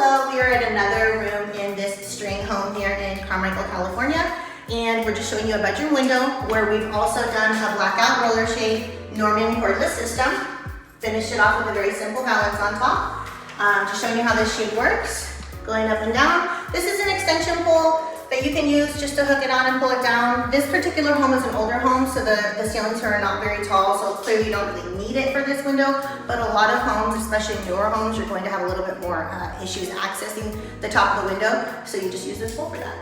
Hello, we are at another room in this Streng home here in Carmichael, California. And we're just showing you a bedroom window where we've also done a blackout roller shade Norman cordless system. Finished it off with a very simple valance on top. Just showing you how this shade works. Going up and down. This is an extension pole that you can use just to hook it on and pull it down. This particular home is an older home, so the ceilings are not very tall, so clearly you don't really need it for this window. But a lot of homes, especially newer homes, you're going to have a little bit more issues accessing the top of the window, so you just use this pole for that.